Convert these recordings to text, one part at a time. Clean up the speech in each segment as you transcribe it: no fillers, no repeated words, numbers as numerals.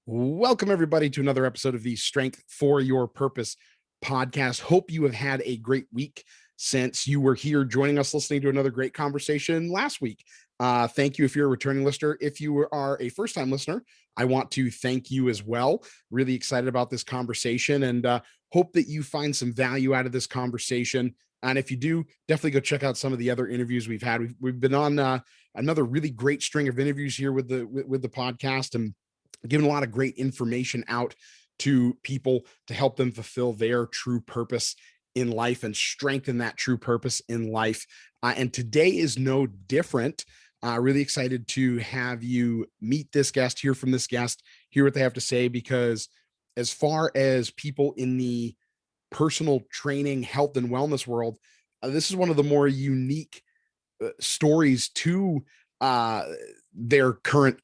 Welcome, everybody, to another episode of the Strength for Your Purpose podcast. Hope you have had a great week since you were here joining us, listening to another great conversation last week. Thank you if you're a returning listener. If you are a first-time listener, I want to thank you as well. Really excited about this conversation and hope that you find some value out of this conversation. And if you do, definitely go check out some of the other interviews we've had. We've been on another really great string of interviews here with the podcast, and giving a lot of great information out to people to help them fulfill their true purpose in life and strengthen that true purpose in life. And today is no different. Really excited to have you meet this guest, hear from this guest, hear what they have to say, because as far as people in the personal training, health, and wellness world, this is one of the more unique stories to their current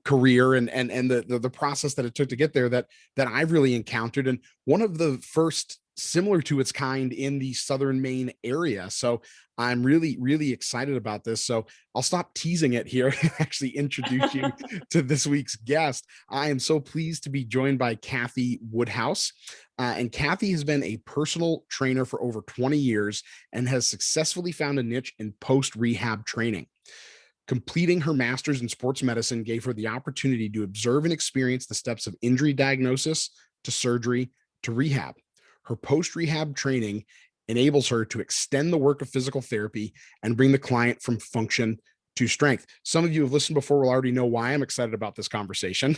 career and the process that it took to get there that I've really encountered, and one of the first similar to its kind in the southern Maine area. So I'm really excited about this. So I'll stop teasing it here and actually introduce you to this week's guest. I am so pleased to be joined by Cathy Woodhouse. And Cathy has been a personal trainer for over 20 years and has successfully found a niche in post-rehab training. Completing her master's in sports medicine gave her the opportunity to observe and experience the steps of injury diagnosis to surgery to rehab. Her post-rehab training enables her to extend the work of physical therapy and bring the client from function to strength. Some of you have listened before will already know why I'm excited about this conversation.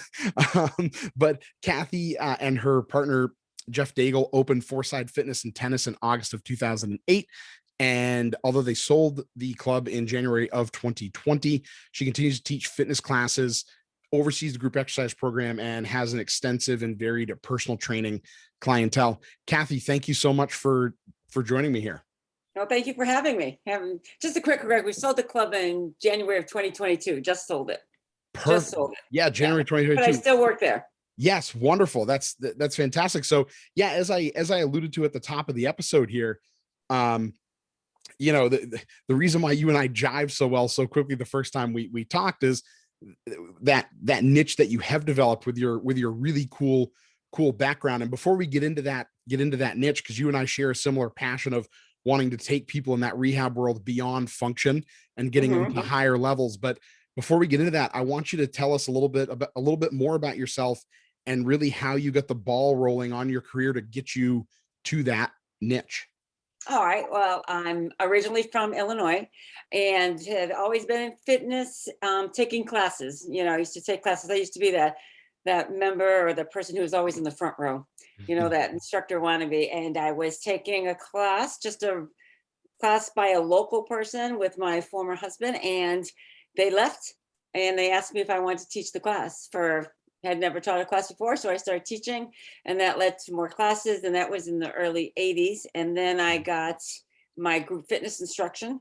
But Cathy and her partner, Jeff Daigle, opened Foreside Fitness and Tennis in August of 2008. And although they sold the club in January of 2020, she continues to teach fitness classes, oversees the group exercise program, and has an extensive and varied personal training clientele. Cathy, thank you so much for joining me here. Well, thank you for having me. Just a quick correct. We sold the club in January of 2022. Just sold it. Perfect. Just sold it. Yeah, January 2022. But I still work there. Yes, wonderful. That's fantastic. So yeah, as I alluded to at the top of the episode here, the reason why you and I jive so well so quickly the first time we talked is that niche that you have developed with your really cool background. And before we get into that niche, because you and I share a similar passion of wanting to take people in that rehab world beyond function and getting them to higher levels. But before we get into that, I want you to tell us a little bit more about yourself and really how you got the ball rolling on your career to get you to that niche. All right. Well, I'm originally from Illinois and had always been in fitness, taking classes. I used to take classes. I used to be that member or the person who was always in the front row, that instructor wannabe. And I was taking a class, just a class by a local person with my former husband, and they left and they asked me if I wanted to teach the class. Had never taught a class before, so I started teaching, and that led to more classes, and that was in the early 80s. And then I got my group fitness instruction,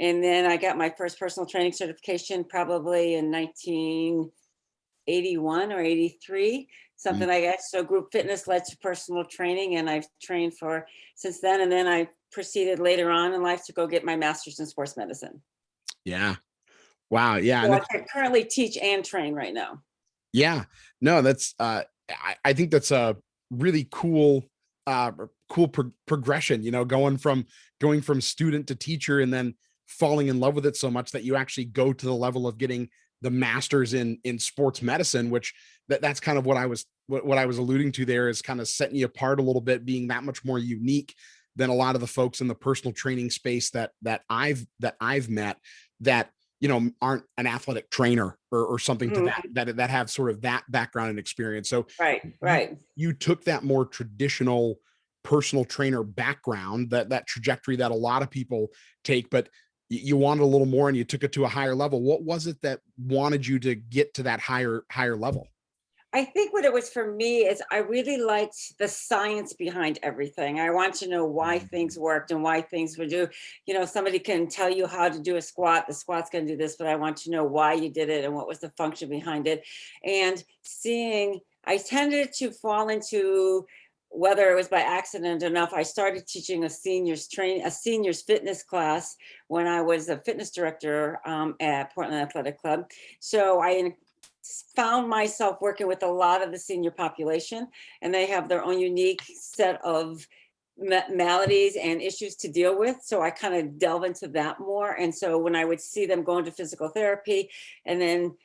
and then I got my first personal training certification probably in 1981 or 83, something like that. So group fitness led to personal training, and I've trained for since then. And then I proceeded later on in life to go get my master's in sports medicine. Yeah. Wow. Yeah. So I can currently teach and train right now. Yeah, no, that's I think that's a really cool progression, going from student to teacher and then falling in love with it so much that you actually go to the level of getting the master's in sports medicine, which that's kind of what I was alluding to there, is kind of setting you apart a little bit, being that much more unique than a lot of the folks in the personal training space that I've met that aren't an athletic trainer or something to that have sort of that background and experience. So right. You took that more traditional personal trainer background, that trajectory that a lot of people take, but you wanted a little more and you took it to a higher level. What was it that wanted you to get to that higher level? I think what it was for me is I really liked the science behind everything. I want to know why things worked and why things would do. Somebody can tell you how to do a squat. The squat's going to do this, but I want to know why you did it and what was the function behind it. And I tended to fall into, whether it was by accident enough, I started teaching a seniors fitness class when I was a fitness director at Portland Athletic Club. So I found myself working with a lot of the senior population, and they have their own unique set of maladies and issues to deal with. So I kind of delve into that more. And so when I would see them going to physical therapy and then,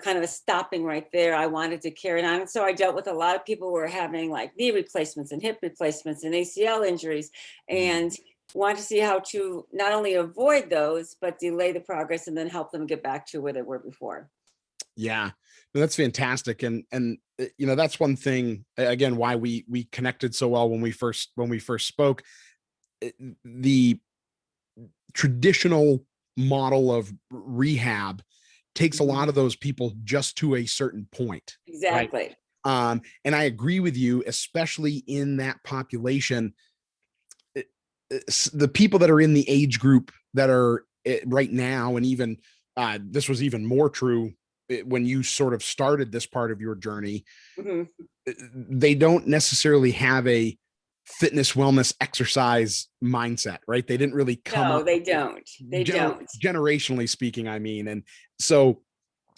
kind of stopping right there, I wanted to carry it on. And so I dealt with a lot of people who were having like knee replacements and hip replacements and ACL injuries, and wanted to see how to not only avoid those, but delay the progress and then help them get back to where they were before. Yeah, no, that's fantastic. And that's one thing, again, why we connected so well when we first spoke. The traditional model of rehab takes a lot of those people just to a certain point. Exactly. Right? And I agree with you, especially in that population. The people that are in the age group that are right now, and even this was even more true when you sort of started this part of your journey, they don't necessarily have a fitness, wellness, exercise mindset, right? They didn't really come No, up. they don't. They don't. Generationally speaking, I mean, and so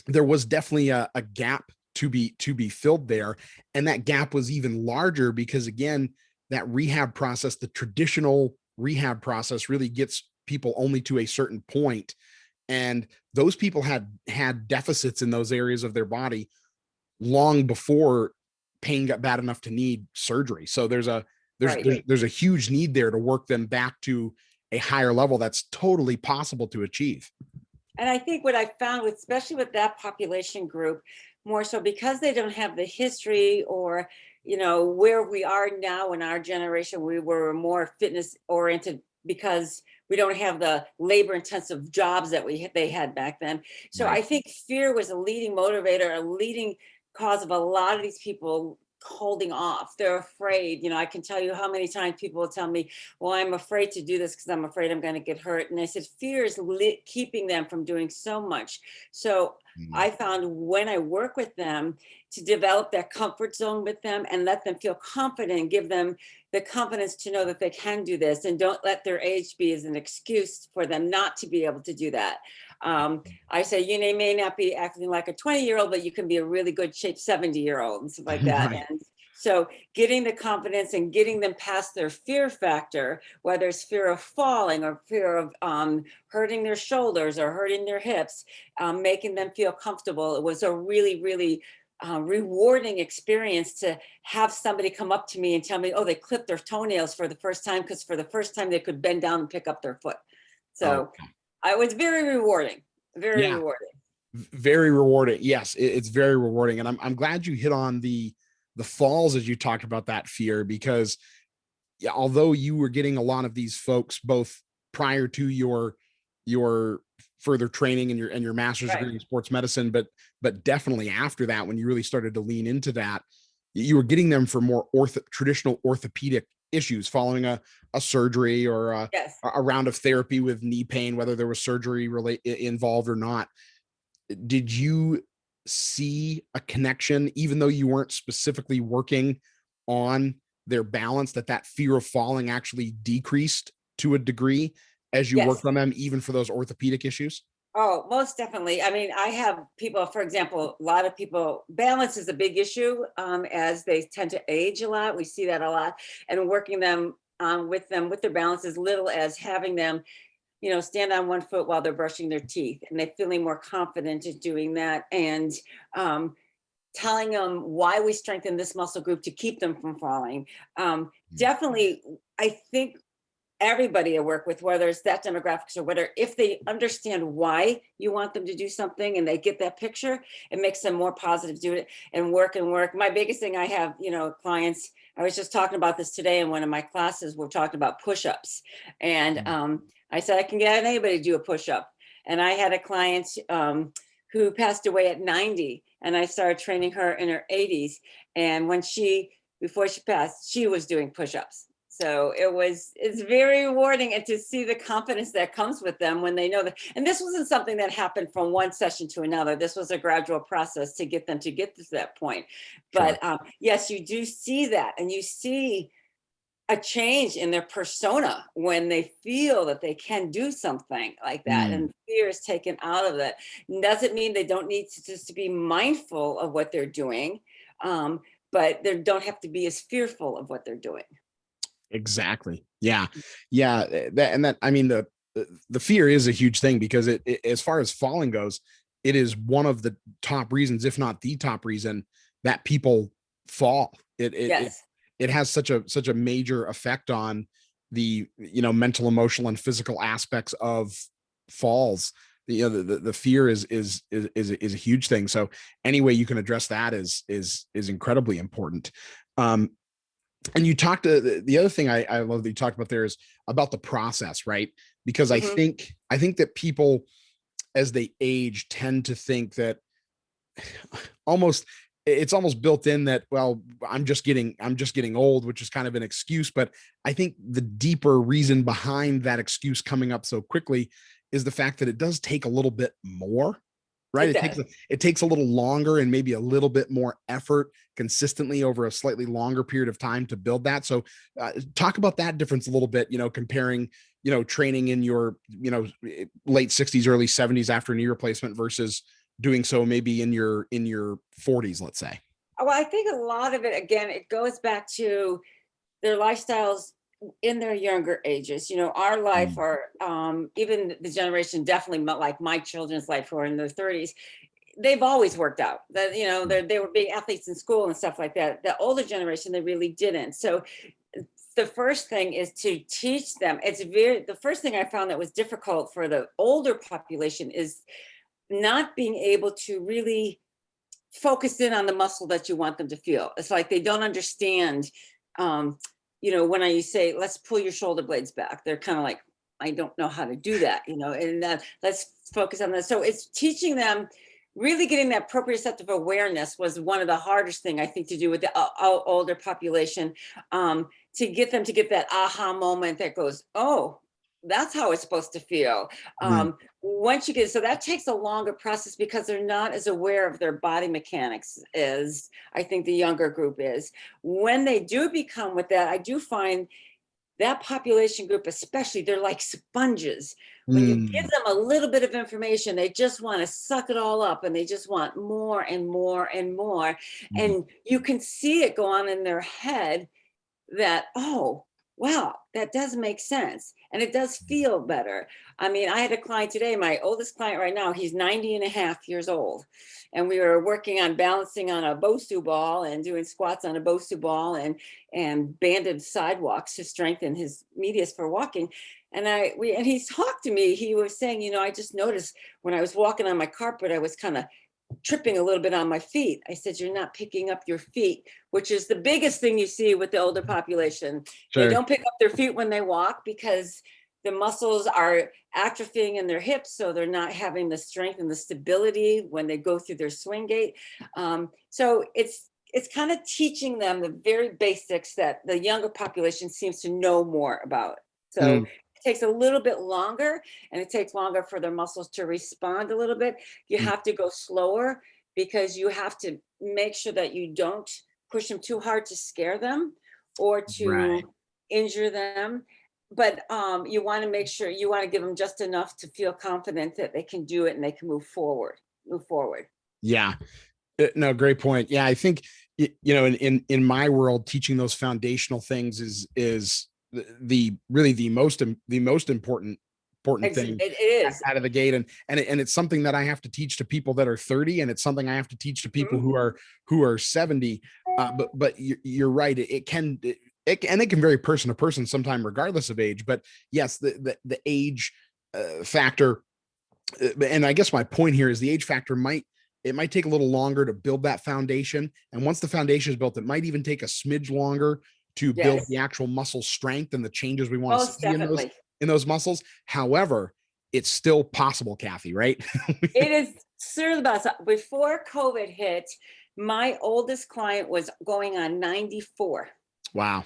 there was definitely a gap to be filled there, and that gap was even larger because, again, that rehab process, the traditional rehab process, really gets people only to a certain point, and those people had deficits in those areas of their body long before pain got bad enough to need surgery. So there's a huge need there to work them back to a higher level that's totally possible to achieve. And I think what I found with, especially with that population group, more so because they don't have the history or, where we are now in our generation, we were more fitness oriented because we don't have the labor intensive jobs that they had back then. So Right. I think fear was a leading motivator, a leading cause of a lot of these people holding off. They're afraid. I can tell you how many times people will tell me, well, I'm afraid to do this because I'm afraid I'm going to get hurt. And I said, fear is keeping them from doing so much. So I found when I work with them to develop that comfort zone with them and let them feel confident, give them the confidence to know that they can do this, and don't let their age be as an excuse for them not to be able to do that. I say, you may not be acting like a 20-year-old, but you can be a really good shape 70-year-old and stuff like that. Right. And so getting the confidence and getting them past their fear factor, whether it's fear of falling or fear of hurting their shoulders or hurting their hips, making them feel comfortable. It was a really, really rewarding experience to have somebody come up to me and tell me, oh, they clipped their toenails for the first time because for the first time they could bend down and pick up their foot. So I was very rewarding, very rewarding. Very rewarding. Yes, it's very rewarding. And I'm glad you hit on the falls as you talked about that fear, because although you were getting a lot of these folks both prior to your further training and your master's degree in sports medicine, but definitely after that, when you really started to lean into that, you were getting them for more traditional orthopedic issues following a surgery or a round of therapy with knee pain, whether there was surgery involved or not. Did you see a connection, even though you weren't specifically working on their balance, that fear of falling actually decreased to a degree as you worked on them, even for those orthopedic issues? Oh, most definitely. I mean, I have people, for example, a lot of people, balance is a big issue as they tend to age a lot. We see that a lot. And working with their balance, as little as having them stand on one foot while they're brushing their teeth, and they're feeling more confident in doing that, and telling them why we strengthen this muscle group to keep them from falling. Definitely, I think everybody I work with, whether it's that demographics or whether, if they understand why you want them to do something and they get that picture, it makes them more positive to do it and work. My biggest thing I have, clients, I was just talking about this today in one of my classes, we're talking about push-ups. And I said, I can get anybody to do a push-up. And I had a client who passed away at 90, and I started training her in her 80s. And before she passed, she was doing push-ups. So it's very rewarding, and to see the confidence that comes with them when they know that. And this wasn't something that happened from one session to another. This was a gradual process to get them to get to that point. But yes, you do see that, and you see a change in their persona when they feel that they can do something like that, and fear is taken out of it. Doesn't mean they don't need to just to be mindful of what they're doing, but they don't have to be as fearful of what they're doing. Exactly. Yeah. Yeah. That, I mean, the fear is a huge thing because as far as falling goes, it is one of the top reasons, if not the top reason, that people fall. Yes. It has such a major effect on the, mental, emotional, and physical aspects of falls. The fear is a huge thing. So any way you can address that is incredibly important. And you talked to the other thing I love that you talked about there is about the process, right? Because Hmm. I think that people as they age tend to think that almost it's almost built in that, well, I'm just getting old, which is kind of an excuse. But I think the deeper reason behind that excuse coming up so quickly is the fact that it does take a little bit more, right? It does. It takes a little longer and maybe a little bit more effort consistently over a slightly longer period of time to build that. So talk about that difference a little bit, comparing, training in your, late 60s, early 70s after knee replacement versus doing so maybe in your 40s, let's say. Well, I think a lot of it, again, it goes back to their lifestyles in their younger ages. Our life, Mm. or even the generation, definitely like my children's life who are in their 30s, they've always worked out. That they were being athletes in school and stuff like that. The older generation, they really didn't. So the first thing is to teach them. The first thing I found that was difficult for the older population is not being able to really focus in on the muscle that you want them to feel. It's like they don't understand. Um, when I say, let's pull your shoulder blades back, they're kind of like, I don't know how to do that, and let's focus on this. So it's teaching them, really getting that proprioceptive awareness was one of the hardest thing I think to do with the older population, to get them to get that aha moment that goes, oh, that's how it's supposed to feel. Mm. Once you get, so that takes a longer process because they're not as aware of their body mechanics as I think the younger group is. When they do become with that, I do find that population group, especially, they're like sponges. When you give Mm. them a little bit of information, they just want to suck it all up, and they just want more and more and more. Mm. And you can see it go on in their head that, oh, wow, that does make sense. And it does feel better. I mean, I had a client today, my oldest client right now, he's 90 and a half years old. And we were working on balancing on a Bosu ball and doing squats on a Bosu ball and banded sidewalks to strengthen his medius for walking. And he talked to me, he was saying, I just noticed when I was walking on my carpet, I was kind of tripping a little bit on my feet. I said, you're not picking up your feet, which is the biggest thing you see with the older population. They Sure. don't pick up their feet when they walk because the muscles are atrophying in their hips, so they're not having the strength and the stability when they go through their swing gait. So it's kind of teaching them the very basics that the younger population seems to know more about. So Mm. it takes a little bit longer, and it takes longer for their muscles to respond a little bit. You Mm. have to go slower because you have to make sure that you don't push them too hard to scare them or Right. to injure them. But you want to make sure, you want to give them just enough to feel confident that they can do it and they can move forward. Move forward. Yeah. No, great point. Yeah, I think in my world, teaching those foundational things is the really the most important thing It is. out of the gate, and it's something that I have to teach to people that are 30, and it's something I have to teach to people Mhm. who are 70. But you're right. And it can vary person to person sometime, regardless of age. But yes, the age factor, and I guess my point here is the age factor might take a little longer to build that foundation. And once the foundation is built, it might even take a smidge longer to build Yes, the actual muscle strength and the changes we want to most see definitely. in those muscles. However, it's still possible, Cathy, right? It is serious about it. Before COVID hit, my oldest client was going on 94, Wow.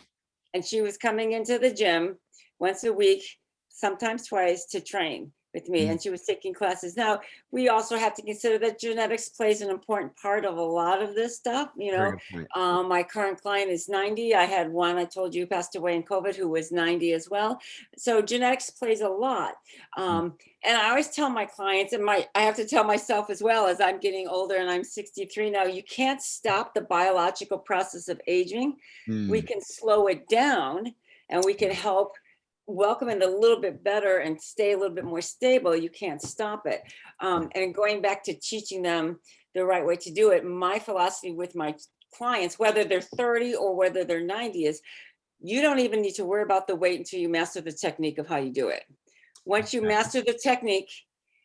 and she was coming into the gym once a week, sometimes twice, to train. with me, and she was taking classes. Now, we also have to consider that genetics plays an important part of a lot of this stuff. Very good point. My current client is 90. I had one, I told you, passed away in COVID, who was 90 as well. So genetics plays a lot. And I always tell my clients, and I have to tell myself as well, as I'm getting older and I'm 63 now, you can't stop the biological process of aging. We can slow it down, and we can help welcome it a little bit better and stay a little bit more stable. You can't stop it. And going back to teaching them the right way to do it, my philosophy with my clients, whether they're 30 or whether they're 90, is you don't even need to worry about the weight until you master the technique of how you do it. Once you master the technique,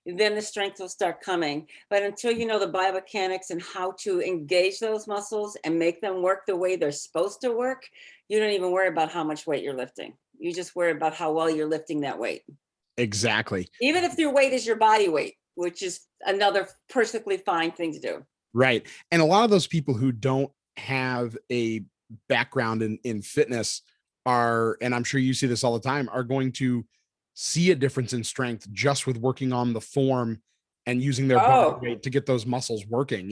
then the strength will start coming. But until you know the biomechanics and how to engage those muscles and make them work the way they're supposed to work, you don't even worry about how much weight you're lifting. You just worry about how well you're lifting that weight. Exactly. Even if your weight is your body weight, which is another perfectly fine thing to do. Right. And a lot of those people who don't have a background in fitness are, and I'm sure you see this all the time, are going to see a difference in strength just with working on the form and using their body weight to get those muscles working,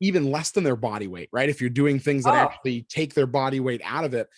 even less than their body weight, right? If you're doing things that actually take their body weight out of it,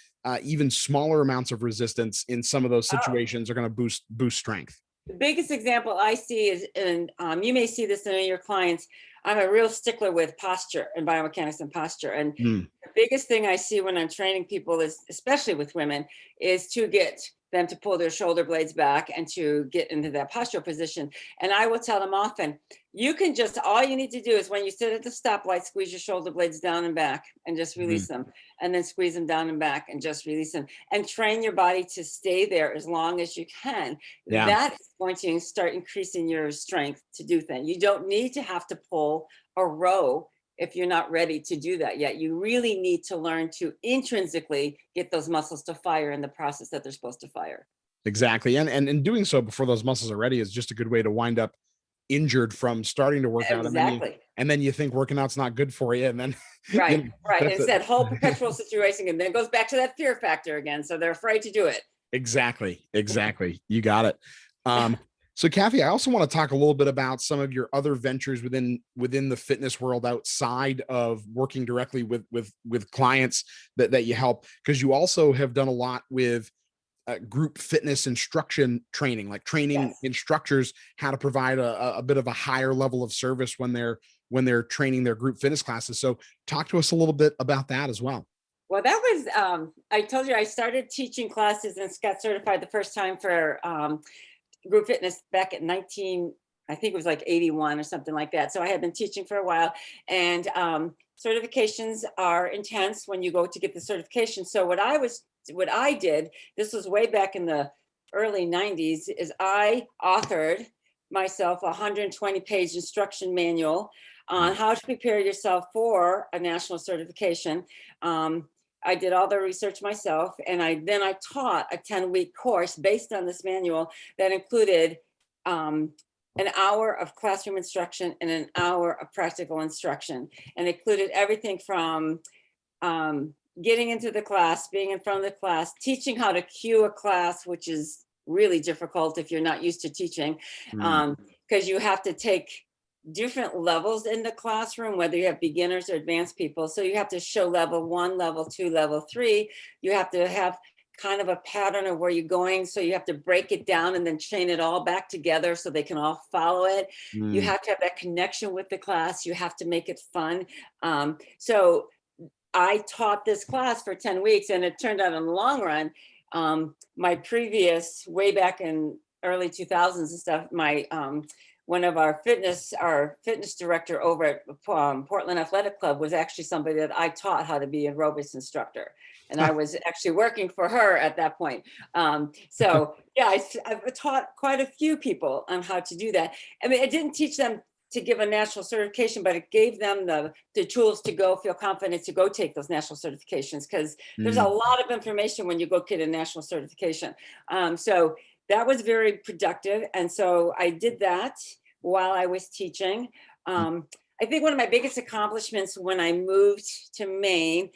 even smaller amounts of resistance in some of those situations are going to boost strength. The biggest example I see is, and you may see this in your clients, I'm a real stickler with posture and biomechanics and posture. And the biggest thing I see when I'm training people is, especially with women, is to get them to pull their shoulder blades back and to get into that postural position. And I will tell them often, you can just, all you need to do is when you sit at the stoplight, squeeze your shoulder blades down and back and just release them, and then squeeze them down and back and just release them, and train your body to stay there as long as you can. That is going to start increasing your strength to do things. You don't need to have to pull a row if you're not ready to do that yet. You really need to learn to intrinsically get those muscles to fire in the process that they're supposed to fire. Exactly. And in doing so before those muscles are ready is just a good way to wind up injured from starting to work out. And then you think working out's not good for you. And then right. It's that whole perpetual situation. And then it goes back to that fear factor again. So they're afraid to do it. Exactly. You got it. So Cathy, I also want to talk a little bit about some of your other ventures within the fitness world outside of working directly with clients that you help, because you also have done a lot with group fitness instruction training, like training instructors how to provide a bit of a higher level of service when they're training their group fitness classes. So talk to us a little bit about that as well. Well, that was, I told you I started teaching classes and got certified the first time for group fitness back at I think it was like 81 or something like that. So I had been teaching for a while, and certifications are intense when you go to get the certification. So what I did, this was way back in the early 90s, is I authored myself a 120-page instruction manual on how to prepare yourself for a national certification. I did all the research myself, and then I taught a 10-week course based on this manual that included an hour of classroom instruction and an hour of practical instruction, and included everything from getting into the class, being in front of the class, teaching how to cue a class, which is really difficult if you're not used to teaching, because you have to take different levels in the classroom, whether you have beginners or advanced people. So you have to show level 1, level 2, level 3. You have to have kind of a pattern of where you're going. So you have to break it down and then chain it all back together so they can all follow it. You have to have that connection with the class. You have to make it fun. So I taught this class for 10 weeks, and it turned out in the long run, my previous, way back in early 2000s and stuff, my one of our fitness director over at Portland Athletic Club was actually somebody that I taught how to be an aerobics instructor. And I was actually working for her at that point. So yeah, I've taught quite a few people on how to do that. I mean, I didn't teach them to give a national certification, but it gave them the tools to go feel confident to go take those national certifications, because there's a lot of information when you go get a national certification. So that was very productive. And so I did that while I was teaching. I think one of my biggest accomplishments when I moved to Maine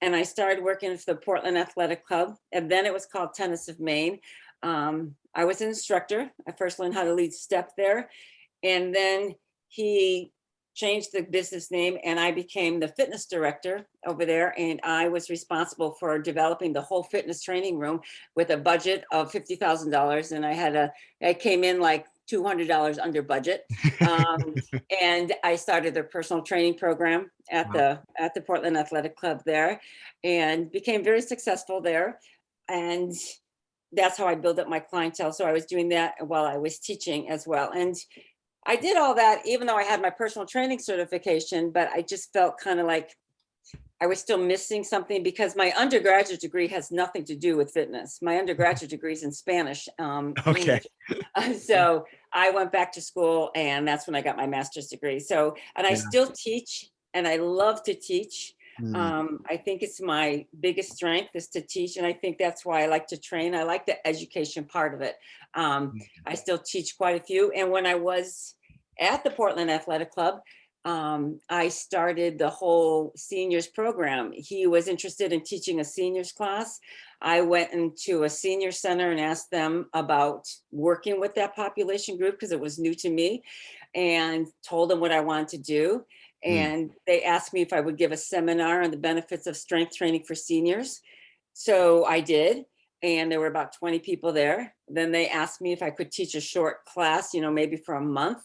and I started working for the Portland Athletic Club, and then it was called Tennis of Maine. I was an instructor. I first learned how to lead step there. And then he changed the business name and I became the fitness director over there. And I was responsible for developing the whole fitness training room with a budget of $50,000. And I came in like $200 under budget. And I started a personal training program at Wow. the Portland Athletic Club there and became very successful there. And that's how I built up my clientele. So I was doing that while I was teaching as well. And I did all that, even though I had my personal training certification, but I just felt kind of like I was still missing something because my undergraduate degree has nothing to do with fitness. My undergraduate degree is in Spanish, Okay. English. So I went back to school and that's when I got my master's degree. So, and I Yeah. still teach and I love to teach. Mm. I think it's my biggest strength is to teach. And I think that's why I like to train. I like the education part of it. I still teach quite a few. And when I was at the Portland Athletic Club, I started the whole seniors program. He was interested in teaching a seniors class. I went into a senior center and asked them about working with that population group because it was new to me and told them what I wanted to do. Mm. And they asked me if I would give a seminar on the benefits of strength training for seniors. So I did. And there were about 20 people there. Then they asked me if I could teach a short class, maybe for a month.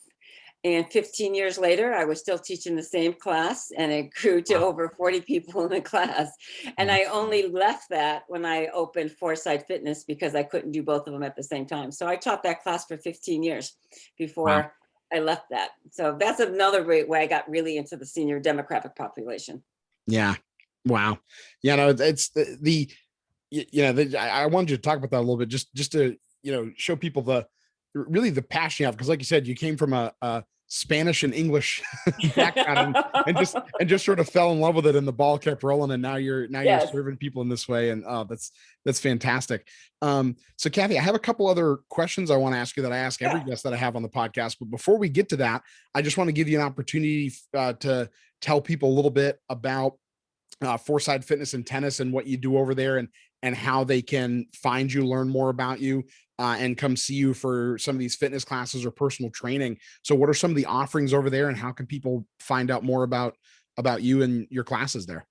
And 15 years later, I was still teaching the same class and it grew to Wow. over 40 people in the class. And I only left that when I opened Foreside Fitness because I couldn't do both of them at the same time. So I taught that class for 15 years Wow. before I left that. So that's another great way I got really into the senior demographic population. Yeah. Wow. Yeah, no, it's I wanted you to talk about that a little bit, just to, show people really the passion you have. Cause like you said, you came from a Spanish and English background and just sort of fell in love with it and the ball kept rolling. And now you're Yes. serving people in this way. And that's fantastic. So Cathy, I have a couple other questions I want to ask you that I ask every Yeah. guest that I have on the podcast. But before we get to that, I just want to give you an opportunity to tell people a little bit about Foreside Fitness and Tennis and what you do over there and how they can find you, learn more about you, and come see you for some of these fitness classes or personal training. So what are some of the offerings over there and how can people find out more about you and your classes there?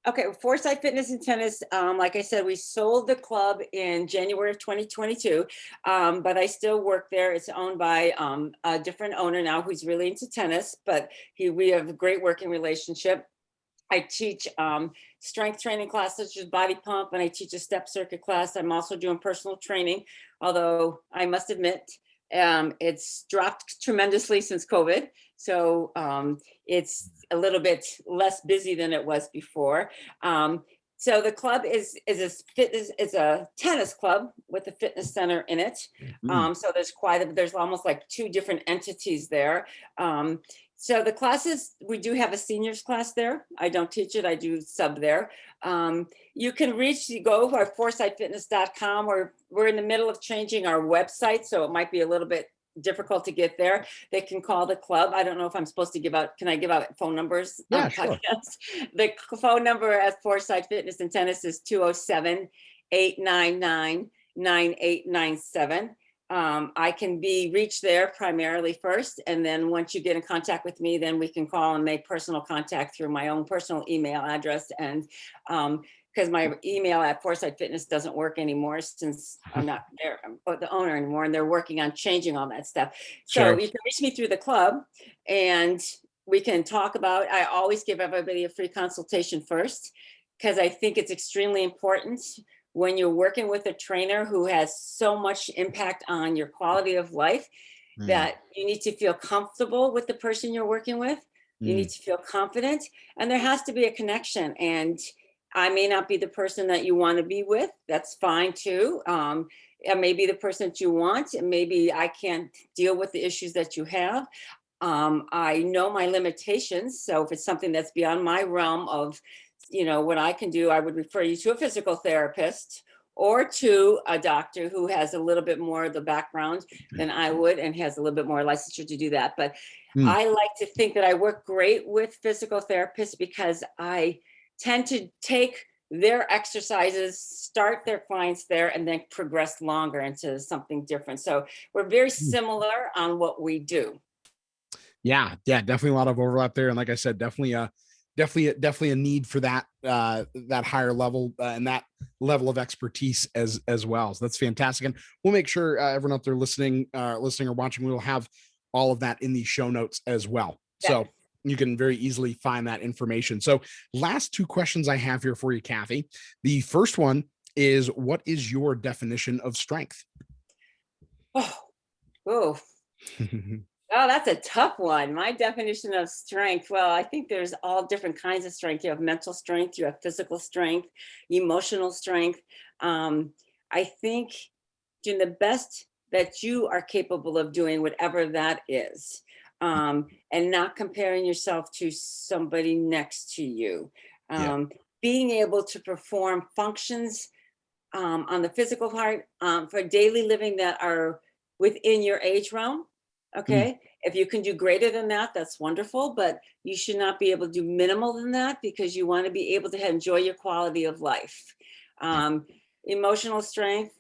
Okay, Foresight Fitness and Tennis, like I said, we sold the club in January of 2022, but I still work there. It's owned by a different owner now who's really into tennis, but we have a great working relationship. I teach strength training classes, such as body pump, and I teach a step circuit class. I'm also doing personal training, although I must admit it's dropped tremendously since COVID. So it's a little bit less busy than it was before. So the club is a tennis club with a fitness center in it. Mm. So there's almost like two different entities there. So the classes, we do have a seniors class there. I don't teach it, I do sub there. You can go to our foresightfitness.com, or we're in the middle of changing our website, so it might be a little bit difficult to get there. They can call the club. I don't know if I'm supposed to can I give out phone numbers on Yeah, the sure. podcast? The phone number at Foreside Fitness and Tennis is 207-899-9897. I can be reached there primarily first. And then once you get in contact with me, then we can call and make personal contact through my own personal email address. And because my email at Foresight Fitness doesn't work anymore since I'm not there, I'm the owner anymore, and they're working on changing all that stuff. So Sure. you can reach me through the club and we can talk about, I always give everybody a free consultation first, because I think it's extremely important when you're working with a trainer who has so much impact on your quality of life, Mm. that you need to feel comfortable with the person you're working with. You Mm. need to feel confident, and there has to be a connection. And I may not be the person that you want to be with. That's fine too. It may be the person that you want, and maybe I can't deal with the issues that you have. I know my limitations. So if it's something that's beyond my realm of what I can do, I would refer you to a physical therapist or to a doctor who has a little bit more of the background than I would and has a little bit more licensure to do that. But Mm. I like to think that I work great with physical therapists because I tend to take their exercises, start their clients there, and then progress longer into something different. So we're very similar on what we do. Yeah, definitely a lot of overlap there. And like I said, definitely a need for that that higher level and that level of expertise as well. So that's fantastic. And we'll make sure everyone out there listening or watching, we will have all of that in the show notes as well. Yeah. So you can very easily find that information. So last two questions I have here for you, Cathy. The first one is, what is your definition of strength? Oh, oh, that's a tough one. My definition of strength, well, I think there's all different kinds of strength. You have mental strength, you have physical strength, emotional strength. I think doing the best that you are capable of doing, whatever that is, and not comparing yourself to somebody next to you. Yeah. Being able to perform functions on the physical part for daily living that are within your age realm. Mm, Okay. If you can do greater than that, that's wonderful, but you should not be able to do minimal than that, because you want to be able to enjoy your quality of life. yeah. Um, Emotional strength,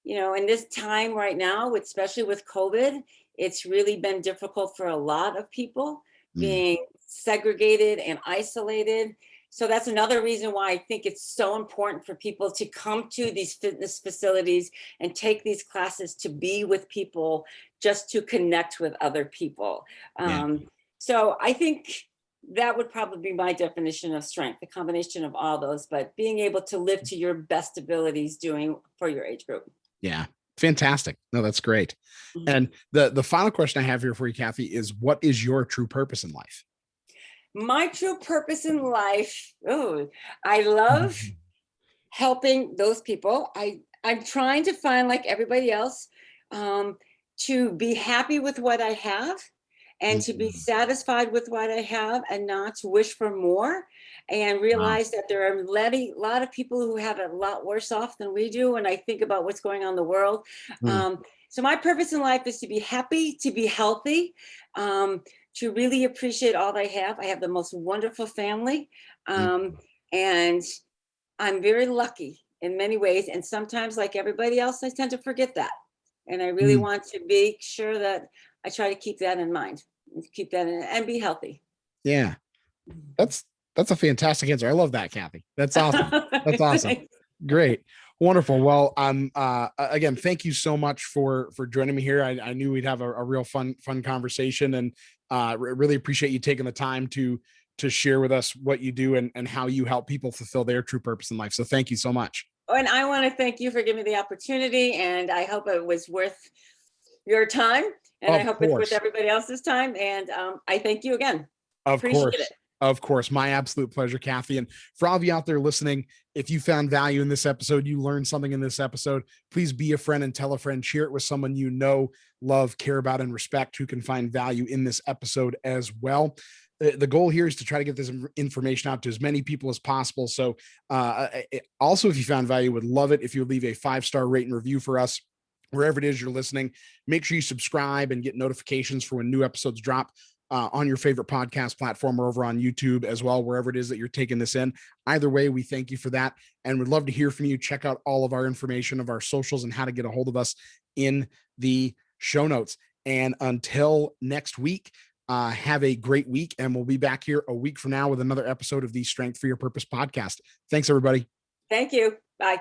in this time right now, especially with COVID, it's really been difficult for a lot of people Mm, being segregated and isolated. So that's another reason why I think it's so important for people to come to these fitness facilities and take these classes, to be with people, just to connect with other people. yeah. So I think that would probably be my definition of strength, the combination of all those, but being able to live to your best abilities doing for your age group. Yeah. Fantastic. No, that's great. Mhm. And the final question I have here for you, Cathy, is, what is your true purpose in life? My true purpose in life, oh, I love helping those people. I'm trying to find, like everybody else, um, to be happy with what I have, and to be Mm, satisfied with what I have, and not to wish for more, and wow. realize that there are a lot of people who have it a lot worse off than we do when I think about what's going on in the world. Mm, So my purpose in life is to be happy, to be healthy, um, to really appreciate all I have. I have the most wonderful family, mm, and I'm very lucky in many ways. And sometimes, like everybody else, I tend to forget that. And I really mm. want to make sure that I try to keep that in mind, and keep that in, and be healthy. Yeah. That's that's a fantastic answer. I love that, Cathy. That's awesome. That's awesome. Thanks. Great. Wonderful. Well, again, thank you so much for joining me here. I knew we'd have a real fun conversation, and really appreciate you taking the time to share with us what you do, and how you help people fulfill their true purpose in life. So thank you so much. Oh, and I want to thank you for giving me the opportunity. And I hope it was worth your time. And I Of hope it's worth course. everybody else's time. And I thank you again. Of Appreciate it. course. Of course. My absolute pleasure, Cathy. And for all of you out there listening, if you found value in this episode, you learned something in this episode, please be a friend and tell a friend, share it with someone you know, love, care about, and respect, who can find value in this episode as well. The goal here is to try to get this information out to as many people as possible. So also, if you found value, would love it if you leave a 5-star rate and review for us wherever it is you're listening. Make sure you subscribe and get notifications for when new episodes drop on your favorite podcast platform, or over on YouTube as well, wherever it is that you're taking this in. Either way, we thank you for that, and would love to hear from you. Check out all of our information of our socials and how to get a hold of us in the show notes. And until next week, have a great week, and we'll be back here a week from now with another episode of the Strength for Your Purpose podcast. Thanks, everybody. Thank you. Bye.